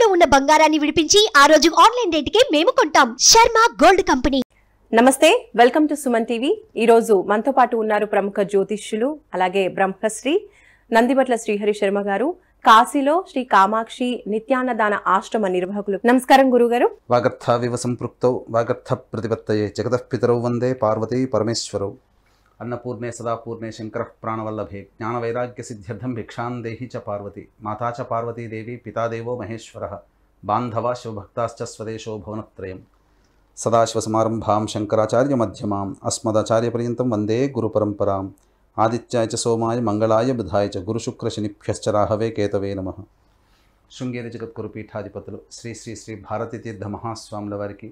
తాకట్టులో ఉన్న బంగారాన్ని విడిపించి ఆ రోజు ఆన్లైన్ రేటుకే మేము కొంటాం. Sharma gold company. నమస్తే, వెల్కమ్ టు సుమన్ టీవీ. ఈరోజు మనతో పాటు ఉన్నారు ప్రముఖ జ్యోతిష్యులు, అలాగే బ్రహ్మశ్రీ నందిబట్ల శ్రీహరి శర్మ గారు, కాశీలో శ్రీ కామాక్షి నిత్యాన్నదాన ఆశ్రమ నిర్వాహకులు. నమస్కారం గురుగారు. వాగర్థావివ సంపృక్తౌ వాగర్థ ప్రతిపత్తయే జగతః పితరౌ వందే పార్వతీ పరమేశ్వరౌ. అన్నపూర్ణే సదాపూర్ణే శంకరః ప్రాణవల్లభే జ్ఞానవైరాగ్య సిద్ధ్యర్థం భిక్షాం దేహి చ పార్వతి. మాతా చ పార్వతీదేవి పితాదేవో మహేశ్వరః బాంధవా శివభక్తాశ్చ స్వదేశో భువనత్రయం. సదాశివసమారంభాం శంకరాచార్య మధ్యమాం అస్మదాచార్యపర్యంతం వందే గురుపరంపరాం. ఆదిత్యాయ చ సోమాయ మంగళాయ బుధాయ చ గురుశుక్రశనిభ్యశ్చ రాహవే కేతవే నమః. శృంగేరి జగద్గురు పీఠాధిపతులు శ్రీ శ్రీ శ్రీ భారతీ తీర్థ మహాస్వాముల వారికి,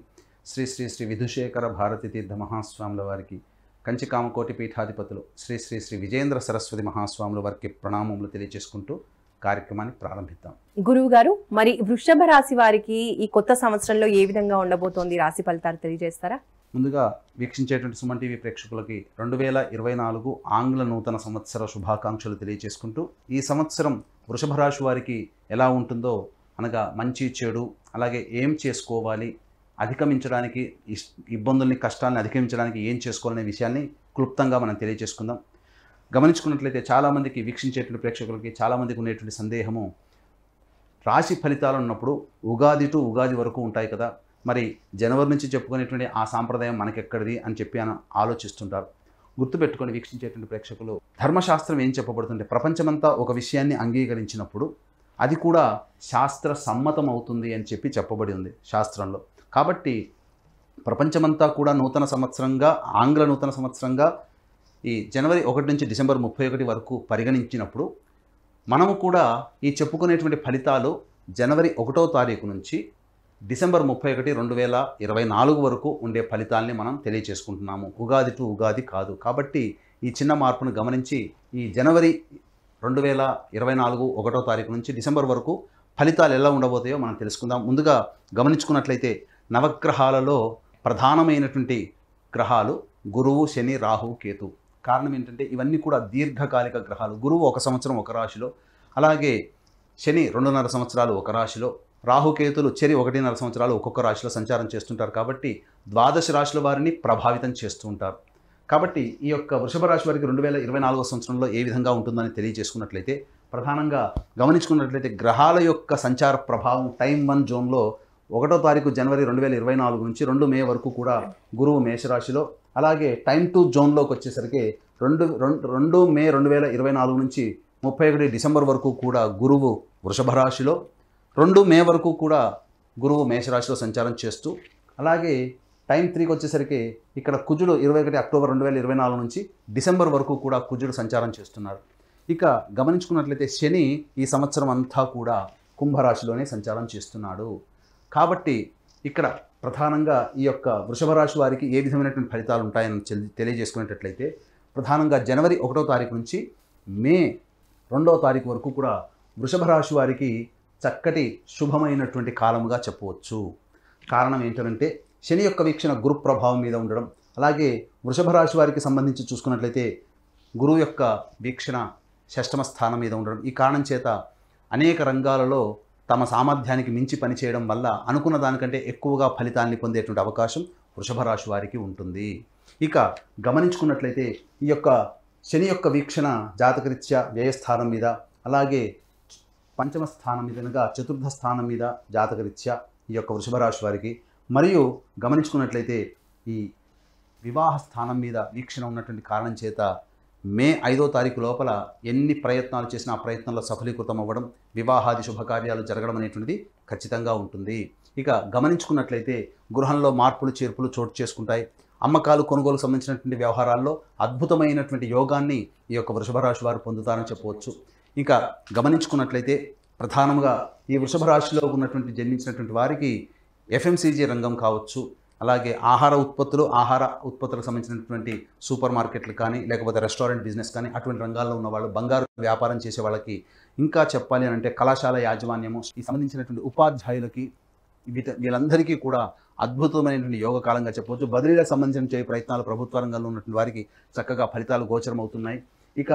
శ్రీ శ్రీ శ్రీ విధుశేఖర భారతీ తీర్థ మహాస్వాముల వారికి, కంచి కామకోటి పీఠాధిపతులు శ్రీ శ్రీ శ్రీ విజేంద్ర సరస్వతి మహాస్వాముల వారికి ప్రణామములు తెలియజేసుకుంటూ కార్యక్రమాన్ని ప్రారంభిద్దాం. గురువు గారు, మరి వృషభ రాశి వారికి ఈ కొత్త సంవత్సరంలో ఏ విధంగా ఉండబోతోంది, రాశి ఫలితాలు తెలియజేస్తారా? ముందుగా వీక్షించేటువంటి సుమన్ టీవీ ప్రేక్షకులకి 2024 ఆంగ్ల నూతన సంవత్సర శుభాకాంక్షలు తెలియజేసుకుంటూ, ఈ సంవత్సరం వృషభ రాశి వారికి ఎలా ఉంటుందో, అనగా మంచి చెడు, అలాగే ఏం చేసుకోవాలి, అధిగమించడానికి ఇబ్బందుల్ని కష్టాలను అధిగమించడానికి ఏం చేసుకోవాలనే విషయాన్ని క్లుప్తంగా మనం తెలియజేసుకుందాం. గమనించుకున్నట్లయితే చాలామందికి, వీక్షించేటువంటి ప్రేక్షకులకి చాలామందికి ఉండేటువంటి సందేహము, రాశి ఫలితాలు ఉన్నప్పుడు ఉగాది టు ఉగాది వరకు ఉంటాయి కదా, మరి జనవరి నుంచి చెప్పుకునేటువంటి ఆ సాంప్రదాయం మనకెక్కడిది అని చెప్పి ఆలోచిస్తుంటారు. గుర్తుపెట్టుకొని వీక్షించేటువంటి ప్రేక్షకులు, ధర్మశాస్త్రం ఏం చెప్పబడుతుంటే, ప్రపంచమంతా ఒక విషయాన్ని అంగీకరించినప్పుడు అది కూడా శాస్త్ర సమ్మతం అవుతుంది అని చెప్పి చెప్పబడి ఉంది శాస్త్రంలో. కాబట్టి ప్రపంచమంతా కూడా నూతన సంవత్సరంగా, ఆంగ్ల నూతన సంవత్సరంగా ఈ జనవరి 1 నుంచి డిసెంబర్ 31 వరకు పరిగణించినప్పుడు, మనము కూడా ఈ చెప్పుకునేటువంటి ఫలితాలు జనవరి 1వ తారీఖు నుంచి డిసెంబర్ 31, 2024 వరకు ఉండే ఫలితాలని మనం తెలియచేసుకుంటున్నాము. ఉగాది టు ఉగాది కాదు. కాబట్టి ఈ చిన్న మార్పును గమనించి ఈ జనవరి 2024 1వ తారీఖు నుంచి డిసెంబర్ వరకు ఫలితాలు ఎలా ఉండబోతాయో మనం తెలుసుకుందాం. ముందుగా గమనించుకున్నట్లయితే నవగ్రహాలలో ప్రధానమైనటువంటి గ్రహాలు గురువు, శని, రాహు, కేతు. కారణం ఏంటంటే ఇవన్నీ కూడా దీర్ఘకాలిక గ్రహాలు. గురువు 1 సంవత్సరం ఒక రాశిలో, అలాగే శని 2.5 సంవత్సరాలు ఒక రాశిలో, రాహుకేతులు చెరి 1.5 సంవత్సరాలు ఒక్కొక్క రాశిలో సంచారం చేస్తుంటారు. కాబట్టి ద్వాదశ రాశుల వారిని ప్రభావితం చేస్తూ ఉంటారు. కాబట్టి ఈ యొక్క వృషభ రాశి వారికి 2024 సంవత్సరంలో ఏ విధంగా ఉంటుందని తెలియజేసుకున్నట్లయితే, ప్రధానంగా గమనించుకున్నట్లయితే గ్రహాల యొక్క సంచార ప్రభావం టైం 1 జోన్లో 1వ తారీఖు జనవరి 2024 నుంచి 2 మే వరకు కూడా గురువు మేషరాశిలో, అలాగే టైం 2 జోన్లోకి వచ్చేసరికి 2 మే 2024 నుంచి 31 డిసెంబర్ వరకు కూడా గురువు వృషభ రాశిలో, 2 మే వరకు కూడా గురువు మేషరాశిలో సంచారం చేస్తూ, అలాగే టైం 3కి వచ్చేసరికి ఇక్కడ కుజుడు 21 అక్టోబర్ 2024 నుంచి డిసెంబర్ వరకు కూడా కుజుడు సంచారం చేస్తున్నారు. ఇక గమనించుకున్నట్లయితే శని ఈ సంవత్సరం అంతా కూడా కుంభరాశిలోనే సంచారం చేస్తున్నాడు. కాబట్టి ఇక్కడ ప్రధానంగా ఈ యొక్క వృషభ రాశి వారికి ఏ విధమైనటువంటి ఫలితాలు ఉంటాయని తెలియజేసుకునేటట్లయితే, ప్రధానంగా జనవరి 1వ తారీఖు నుంచి మే 2వ తారీఖు వరకు కూడా వృషభ రాశి వారికి చక్కటి శుభమైనటువంటి కాలముగా చెప్పవచ్చు. కారణం ఏంటంటే శని యొక్క వీక్షణ గురు ప్రభావం మీద ఉండడం, అలాగే వృషభ రాశి వారికి సంబంధించి చూసుకున్నట్లయితే గురువు యొక్క వీక్షణ 6వ స్థానం మీద ఉండడం. ఈ కారణం చేత అనేక రంగాలలో తమ సామర్థ్యానికి మించి పనిచేయడం వల్ల అనుకున్న దానికంటే ఎక్కువగా ఫలితాన్ని పొందేటువంటి అవకాశం వృషభ రాశి వారికి ఉంటుంది. ఇక గమనించుకున్నట్లయితే ఈ యొక్క శని యొక్క వీక్షణ జాతకరీత్యా వ్యయస్థానం మీద, అలాగే 5వ స్థానం మీదనగా 4థ స్థానం మీద జాతకరీత్యా ఈ యొక్క వృషభ రాశి వారికి, మరియు గమనించుకున్నట్లయితే ఈ వివాహ స్థానం మీద వీక్షణ ఉన్నటువంటి కారణం చేత మే 5వ తారీఖు లోపల ఎన్ని ప్రయత్నాలు చేసినా ఆ ప్రయత్నంలో సఫలీకృతం అవ్వడం, వివాహాది శుభకార్యాలు జరగడం అనేటువంటిది ఖచ్చితంగా ఉంటుంది. ఇక గమనించుకున్నట్లయితే గృహంలో మార్పులు చేర్పులు చోటు చేసుకుంటాయి. అమ్మకాలు కొనుగోలు సంబంధించినటువంటి వ్యవహారాల్లో అద్భుతమైనటువంటి యోగాన్ని ఈ యొక్క వృషభ రాశి వారు పొందుతారని చెప్పవచ్చు. ఇంకా గమనించుకున్నట్లయితే ప్రధానంగా ఈ వృషభ రాశిలో ఉన్నటువంటి జన్మించినటువంటి వారికి ఎఫ్ఎంసీజీ రంగం కావచ్చు, అలాగే ఆహార ఉత్పత్తులకు సంబంధించినటువంటి సూపర్ మార్కెట్లు కానీ, లేకపోతే రెస్టారెంట్ బిజినెస్ కానీ, అటువంటి రంగాల్లో ఉన్న వాళ్ళు, బంగారు వ్యాపారం చేసే వాళ్ళకి, ఇంకా చెప్పాలి అంటే కళాశాల యాజమాన్యము, ఈ సంబంధించినటువంటి ఉపాధ్యాయులకి, వీళ్ళందరికీ కూడా అద్భుతమైనటువంటి యోగ కాలంగా చెప్పవచ్చు. బదిలీలకు సంబంధించిన ప్రయత్నాలు ప్రభుత్వ రంగంలో ఉన్నటువంటి వారికి చక్కగా ఫలితాలు గోచరం అవుతున్నాయి. ఇక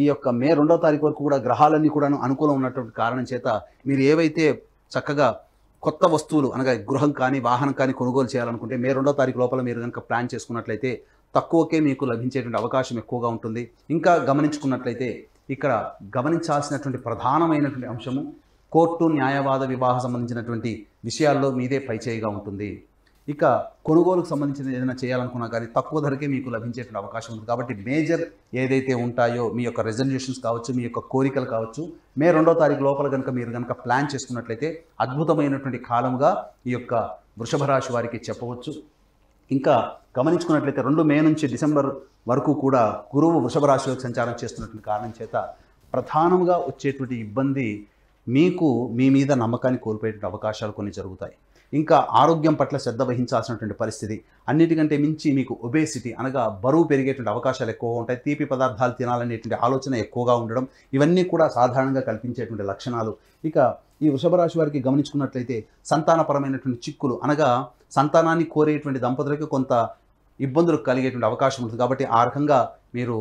ఈ యొక్క మే 2వ తారీఖు వరకు కూడా గ్రహాలన్నీ కూడా అనుకూలం ఉన్నటువంటి కారణం చేత మీరు ఏవైతే చక్కగా కొత్త వస్తువులు అనగా గృహం కానీ వాహనం కానీ కొనుగోలు చేయాలనుకుంటే మే 2వ తారీఖు లోపల మీరు కనుక ప్లాన్ చేసుకున్నట్లయితే తక్కువకే మీకు లభించేటువంటి అవకాశం ఎక్కువగా ఉంటుంది. ఇంకా గమనించుకున్నట్లయితే ఇక్కడ గమనించాల్సినటువంటి ప్రధానమైనటువంటి అంశము కోర్టు న్యాయవాద వివాహ సంబంధించినటువంటి విషయాల్లో మీదే పైచేయిగా ఉంటుంది. ఇక కొనుగోలుకు సంబంధించిన ఏదైనా చేయాలనుకున్నా కానీ తక్కువ ధరకే మీకు లభించేటువంటి అవకాశం ఉంది. కాబట్టి మేజర్ ఏదైతే ఉంటాయో మీ యొక్క రెజల్యూషన్స్ కావచ్చు, మీ యొక్క కోరికలు కావచ్చు, మే 2వ తారీఖు లోపల కనుక మీరు కనుక ప్లాన్ చేసుకున్నట్లయితే అద్భుతమైనటువంటి కాలంగా ఈ యొక్క వృషభ రాశి వారికి చెప్పవచ్చు. ఇంకా గమనించుకున్నట్లయితే 2 మే నుంచి డిసెంబర్ వరకు కూడా గురువు వృషభ రాశిలోకి సంచారం చేస్తున్నటువంటి కారణం చేత ప్రధానంగా వచ్చేటువంటి ఇబ్బంది మీకు మీ మీద నమ్మకాన్ని కోల్పోయేటువంటి అవకాశాలు కొన్ని జరుగుతాయి. ఇంకా ఆరోగ్యం పట్ల శ్రద్ధ వహించాల్సినటువంటి పరిస్థితి, అన్నిటికంటే మించి మీకు ఒబేసిటీ అనగా బరువు పెరిగేటువంటి అవకాశాలు ఎక్కువగా ఉంటాయి. తీపి పదార్థాలు తినాలనేటువంటి ఆలోచన ఎక్కువగా ఉండడం, ఇవన్నీ కూడా సాధారణంగా కల్పించేటువంటి లక్షణాలు. ఇక ఈ వృషభ రాశి వారికి గమనించుకున్నట్లయితే సంతానపరమైనటువంటి చిక్కులు అనగా సంతానాన్ని కోరేటువంటి దంపతులకు కొంత ఇబ్బందులు కలిగేటువంటి అవకాశం ఉంటుంది. కాబట్టి ఆ రకంగా మీరు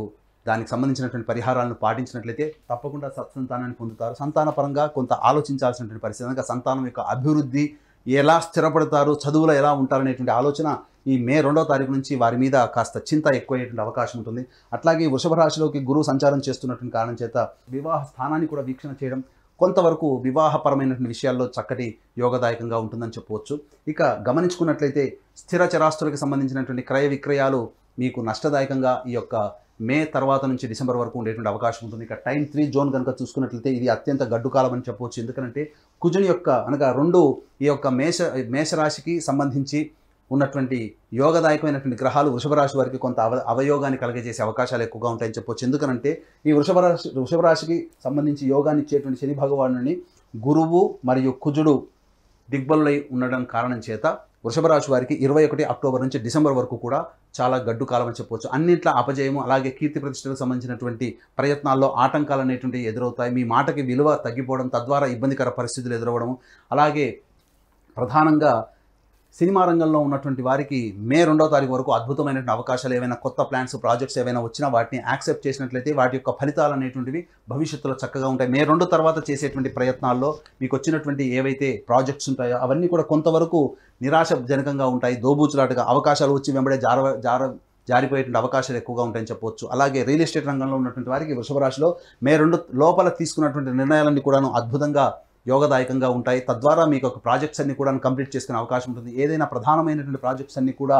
దానికి సంబంధించినటువంటి పరిహారాలను పాటించినట్లయితే తప్పకుండా సత్సంతానాన్ని పొందుతారు. సంతానపరంగా కొంత ఆలోచించాల్సినటువంటి పరిస్థితి అనగా సంతానం యొక్క అభివృద్ధి, ఎలా స్థిరపడతారు, చదువులో ఎలా ఉంటారనేటువంటి ఆలోచన ఈ మే 2వ తారీఖు నుంచి వారి మీద కాస్త చింత ఎక్కువయ్యేటువంటి అవకాశం ఉంటుంది. అట్లాగే వృషభ రాశిలోకి గురువు సంచారం చేస్తున్నటువంటి కారణం చేత వివాహ స్థానాన్ని కూడా వీక్షణ చేయడం కొంతవరకు వివాహపరమైనటువంటి విషయాల్లో చక్కటి యోగదాయకంగా ఉంటుందని చెప్పవచ్చు. ఇక గమనించుకున్నట్లయితే స్థిర చరాస్తులకు సంబంధించినటువంటి క్రయ విక్రయాలు మీకు నష్టదాయకంగా ఈ యొక్క మే తర్వాత నుంచి డిసెంబర్ వరకు ఉండేటువంటి అవకాశం ఉంటుంది. ఇక టైం 3 జోన్ కనుక చూసుకున్నట్లయితే ఇది అత్యంత గడ్డు కాలం అని చెప్పవచ్చు. ఎందుకంటే కుజుని యొక్క అనగా 2 ఈ యొక్క మేషరాశికి సంబంధించి ఉన్నటువంటి యోగదాయకమైనటువంటి గ్రహాలు వృషభ రాశి వారికి కొంత అవయోగాన్ని కలిగజేసే అవకాశాలు ఎక్కువగా ఉంటాయని చెప్పవచ్చు. ఎందుకంటే ఈ వృషభ రాశికి సంబంధించి యోగాన్ని ఇచ్చేటువంటి శని భగవానుని గురువు మరియు కుజుడు దిగ్బలులై ఉండడం కారణం చేత వృషభ రాశి వారికి 21 అక్టోబర్ నుంచి డిసెంబర్ వరకు కూడా చాలా గడ్డు కాలం అని చెప్పవచ్చు. అన్నింట్ల అపజయము, అలాగే కీర్తి ప్రతిష్టలకు సంబంధించినటువంటి ప్రయత్నాల్లో ఆటంకాలు అనేటువంటివి ఎదురవుతాయి. మీ మాటకి విలువ తగ్గిపోవడం, తద్వారా ఇబ్బందికర పరిస్థితులు ఎదురవ్వడం, అలాగే ప్రధానంగా సినిమా రంగంలో ఉన్నటువంటి వారికి మే 2వ తారీఖు వరకు అద్భుతమైనటువంటి అవకాశాలు, ఏవైనా కొత్త ప్లాన్స్, ప్రాజెక్ట్స్ ఏవైనా వచ్చినా వాటిని యాక్సెప్ట్ చేసినట్లయితే వాటి యొక్క ఫలితాలు అనేటువంటివి భవిష్యత్తులో చక్కగా ఉంటాయి. మే 2 తర్వాత చేసేటువంటి ప్రయత్నాల్లో మీకు వచ్చినటువంటి ఏవైతే ప్రాజెక్ట్స్ ఉంటాయో అవన్నీ కూడా కొంతవరకు నిరాశజనకంగా ఉంటాయి. దోబూచులాటగా అవకాశాలు వచ్చి వెంబడే జారిపోయేటువంటి అవకాశాలు ఎక్కువగా ఉంటాయని చెప్పవచ్చు. అలాగే రియల్ ఎస్టేట్ రంగంలో ఉన్నటువంటి వారికి వృషభ రాశిలో మే 2 లోపల తీసుకున్నటువంటి నిర్ణయాలన్నీ కూడాను అద్భుతంగా యోగదాయకంగా ఉంటాయి. తద్వారా మీకు ఒక ప్రాజెక్ట్స్ అన్ని కూడా కంప్లీట్ చేసుకునే అవకాశం ఉంటుంది. ఏదైనా ప్రధానమైనటువంటి ప్రాజెక్ట్స్ అన్ని కూడా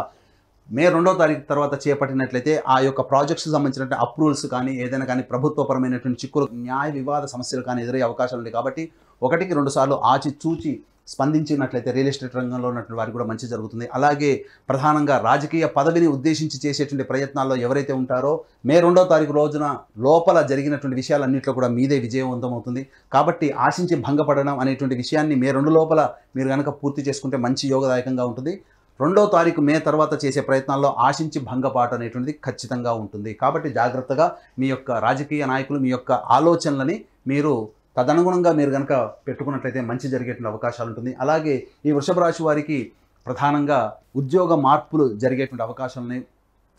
మే 2వ తారీఖు తర్వాత చేపట్టినట్లయితే ఆ యొక్క ప్రాజెక్ట్స్కి సంబంధించినటువంటి అప్రూవల్స్ కానీ ఏదైనా కానీ ప్రభుత్వపరమైనటువంటి చిక్కులు, న్యాయ వివాద సమస్యలు కానీ ఎదురయ్యే అవకాశాలు ఉన్నాయి. కాబట్టి 1-2 సార్లు ఆచితూచి స్పందించినట్లయితే రియల్ ఎస్టేట్ రంగంలో ఉన్నటువంటి వారికి కూడా మంచి జరుగుతుంది. అలాగే ప్రధానంగా రాజకీయ పదవిని ఉద్దేశించి చేసేటువంటి ప్రయత్నాల్లో ఎవరైతే ఉంటారో మే 2వ తారీఖు రోజున లోపల జరిగినటువంటి విషయాలన్నింటిలో కూడా మీదే విజయవంతమవుతుంది. కాబట్టి ఆశించి భంగపడడం అనేటువంటి విషయాన్ని మే 2 లోపల మీరు కనుక పూర్తి చేసుకుంటే మంచి యోగదాయకంగా ఉంటుంది. 2వ తారీఖు మే తర్వాత చేసే ప్రయత్నాల్లో ఆశించి భంగపాటు అనేటువంటిది ఖచ్చితంగా ఉంటుంది. కాబట్టి జాగ్రత్తగా మీ యొక్క రాజకీయ నాయకులు మీ యొక్క ఆలోచనలని మీరు తదనుగుణంగా మీరు కనుక పెట్టుకున్నట్లయితే మంచి జరిగేటువంటి అవకాశాలు ఉంటుంది. అలాగే ఈ వృషభ రాశి వారికి ప్రధానంగా ఉద్యోగ మార్పులు జరిగేటువంటి అవకాశాలని,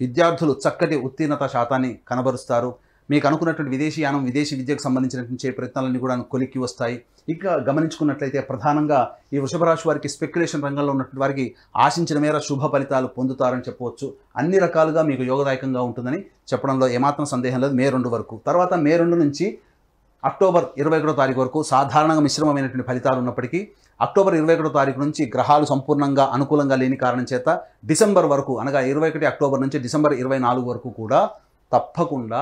విద్యార్థులు చక్కటి ఉత్తీర్ణత శాతాన్ని కనబరుస్తారు. మీకు అనుకున్నటువంటి విదేశీయానం, విదేశీ విద్యకు సంబంధించినటువంటి ప్రయత్నాలన్నీ కూడా కొలిక్కి వస్తాయి. ఇక గమనించుకున్నట్లయితే ప్రధానంగా ఈ వృషభ రాశి వారికి స్పెక్యులేషన్ రంగంలో ఉన్నటువంటి వారికి ఆశించిన మేర శుభ ఫలితాలు పొందుతారని చెప్పవచ్చు. అన్ని రకాలుగా మీకు యోగదాయకంగా ఉంటుందని చెప్పడంలో ఏమాత్రం సందేహం లేదు. మే 2 వరకు తర్వాత మే 2 నుంచి అక్టోబర్ 21వ తారీఖు వరకు సాధారణంగా మిశ్రమమైనటువంటి ఫలితాలు ఉన్నప్పటికీ అక్టోబర్ 21వ తారీఖు నుంచి గ్రహాలు సంపూర్ణంగా అనుకూలంగా లేని కారణం చేత డిసెంబర్ వరకు అనగా 21 అక్టోబర్ నుంచి డిసెంబర్ 24 వరకు కూడా తప్పకుండా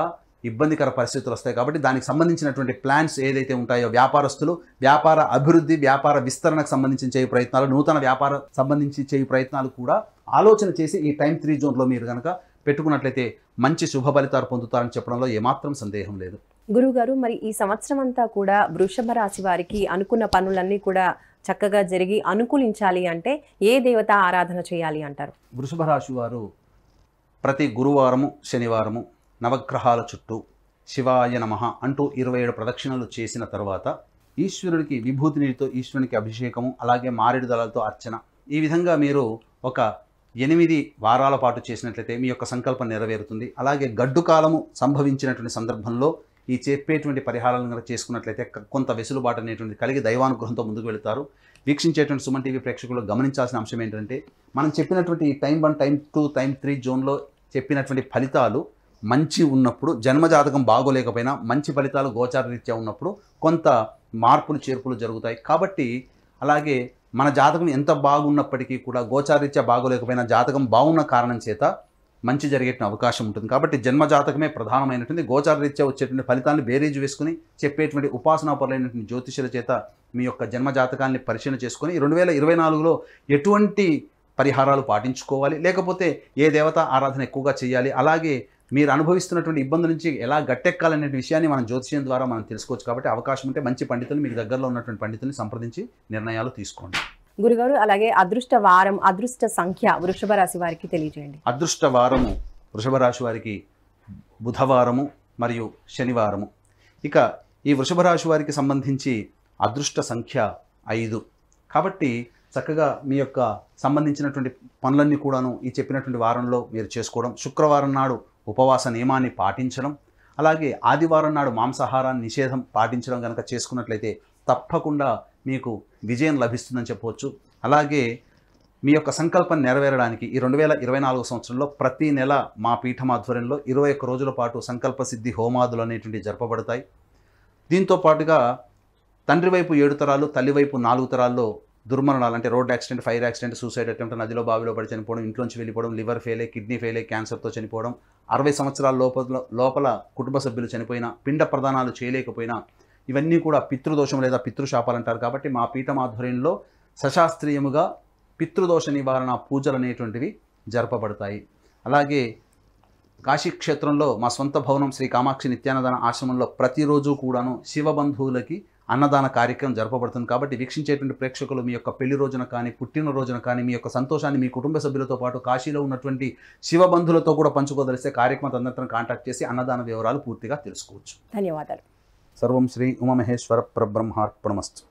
ఇబ్బందికర పరిస్థితులు వస్తాయి. కాబట్టి దానికి సంబంధించినటువంటి ప్లాన్స్ ఏదైతే ఉంటాయో వ్యాపారస్తులు వ్యాపార అభివృద్ధి, వ్యాపార విస్తరణకు సంబంధించి చేయు ప్రయత్నాలు, నూతన వ్యాపార సంబంధించి చేయు ప్రయత్నాలు కూడా ఆలోచన చేసి ఈ టైం 3 జోన్లో మీరు కనుక పెట్టుకున్నట్లయితే మంచి శుభ ఫలితాలు పొందుతారని చెప్పడంలో ఏమాత్రం సందేహం లేదు. గురుగారు, మరి ఈ సంవత్సరం అంతా కూడా వృషభ రాశి వారికి అనుకున్న పనులన్నీ కూడా చక్కగా జరిగి అనుకూలించాలి అంటే ఏ దేవత ఆరాధన చేయాలి అంటారు? వృషభ రాశి వారు ప్రతి గురువారము, శనివారము నవగ్రహాల చుట్టూ శివాయ నమః అంటూ 27 ప్రదక్షిణలు చేసిన తర్వాత ఈశ్వరుడికి విభూతి నీటితో ఈశ్వరునికి అభిషేకము, అలాగే మారేడు దళాలతో అర్చన, ఈ విధంగా మీరు ఒక 8 వారాల పాటు చేసినట్లయితే మీ యొక్క సంకల్పం నెరవేరుతుంది. అలాగే గడ్డు కాలము సంభవించినటువంటి సందర్భంలో ఈ చెప్పేటువంటి పరిహారాలను కనుక చేసుకున్నట్లయితే కొంత వెసులుబాటు అనేటువంటి కలిగి దైవానుగ్రహంతో ముందుకు వెళతారు. వీక్షించేటువంటి సుమన్ టీవీ ప్రేక్షకులు గమనించాల్సిన అంశం ఏంటంటే, మనం చెప్పినటువంటి టైం 1, టైం 2, టైం 3 జోన్లో చెప్పినటువంటి ఫలితాలు మంచి ఉన్నప్పుడు, జన్మజాతకం బాగోలేకపోయినా మంచి ఫలితాలు గోచార రీత్యా ఉన్నప్పుడు కొంత మార్పులు చేర్పులు జరుగుతాయి. కాబట్టి అలాగే మన జాతకం ఎంత బాగున్నప్పటికీ కూడా గోచారరీత్యా బాగోలేకపోయినా జాతకం బాగున్న కారణం చేత మంచి జరిగే అవకాశం ఉంటుంది. కాబట్టి జన్మ జాతకమే ప్రధానమైనటువంటి గోచారరీత్యా వచ్చేటువంటి ఫలితాన్ని బేరీజు వేసుకుని చెప్పేటువంటి ఉపాసనాపరులైనటువంటి జ్యోతిష్యుల చేత మీ యొక్క జన్మ జాతకాన్ని పరిశీలన చేసుకొని 2024లో ఎటువంటి పరిహారాలు పాటించుకోవాలి, లేకపోతే ఏ దేవత ఆరాధన ఎక్కువగా చేయాలి, అలాగే మీరు అనుభవిస్తున్నటువంటి ఇబ్బందుల నుంచి ఎలా గట్టెక్కాలనే విషయాన్ని మనం జ్యోతిష్యం ద్వారా మనం తెలుసుకోవచ్చు. కాబట్టి అవకాశం ఉంటే మంచి పండితులు, మీకు దగ్గరలో ఉన్నటువంటి పండితుల్ని సంప్రదించి నిర్ణయాలు తీసుకోండి. గురుగారు, అలాగే అదృష్ట వారం, అదృష్ట సంఖ్య వృషభ రాశి వారికి తెలియజేయండి. అదృష్ట వారము వృషభ రాశి వారికి బుధవారము మరియు శనివారము. ఇక ఈ వృషభ రాశి వారికి సంబంధించి అదృష్ట సంఖ్య 5. కాబట్టి చక్కగా మీ యొక్క సంబంధించినటువంటి పనులన్నీ కూడాను ఈ చెప్పినటువంటి వారంలో మీరు చేసుకోవడం, శుక్రవారం నాడు ఉపవాస నియమాన్ని పాటించడం, అలాగే ఆదివారం నాడు మాంసాహారాన్ని నిషేధం పాటించడం కనుక చేసుకున్నట్లయితే తప్పకుండా మీకు విజయం లభిస్తుందని చెప్పవచ్చు. అలాగే మీ యొక్క సంకల్పం నెరవేరడానికి ఈ 2024 సంవత్సరంలో ప్రతి నెల మా పీఠం ఆధ్వర్యంలో 21 రోజుల పాటు సంకల్ప సిద్ధి హోమాదులు అనేటువంటివి జరపబడతాయి. దీంతో పాటుగా తండ్రి వైపు 7 తరాలు, తల్లి వైపు 4 తరాల్లో దుర్మరణాలు అంటే road accident, fire accident, suicide attempt, నదిలో బావిలో పడి చనిపోవడం, ఇంట్లోంచి వెళ్ళిపోవడం, లివర్ ఫెయిల్, కిడ్నీ ఫెయిల్, క్యాన్సర్తో చనిపోవడం, 60 సంవత్సరాల లోపల కుటుంబ సభ్యులు చనిపోయినా, పిండ ప్రదానాలు చేయలేకపోయినా, ఇవన్నీ కూడా పితృదోషం లేదా పితృశాపాలు అంటారు. కాబట్టి మా పీఠం ఆధ్వర్యంలో సశాస్త్రీయముగా పితృదోష నివారణ పూజలు అనేటువంటివి జరపబడతాయి. అలాగే కాశీక్షేత్రంలో మా సొంత భవనం శ్రీ కామాక్షి నిత్యాన్నదాన ఆశ్రమంలో ప్రతిరోజు కూడాను శివబంధువులకి అన్నదాన కార్యక్రమం జరపబడుతుంది. కాబట్టి వీక్షించేటువంటి ప్రేక్షకులు మీ యొక్క పెళ్లి రోజున కానీ, పుట్టినరోజున కానీ మీ యొక్క సంతోషాన్ని మీ కుటుంబ సభ్యులతో పాటు కాశీలో ఉన్నటువంటి శివబంధులతో కూడా పంచుకోదలిస్తే కార్యక్రమం అందరితో కాంటాక్ట్ చేసి అన్నదాన వివరాలు పూర్తిగా తెలుసుకోవచ్చు. ధన్యవాదాలు. సర్వం శ్రీ ఉమామహేశ్వర పరబ్రహ్మార్పణమస్తు.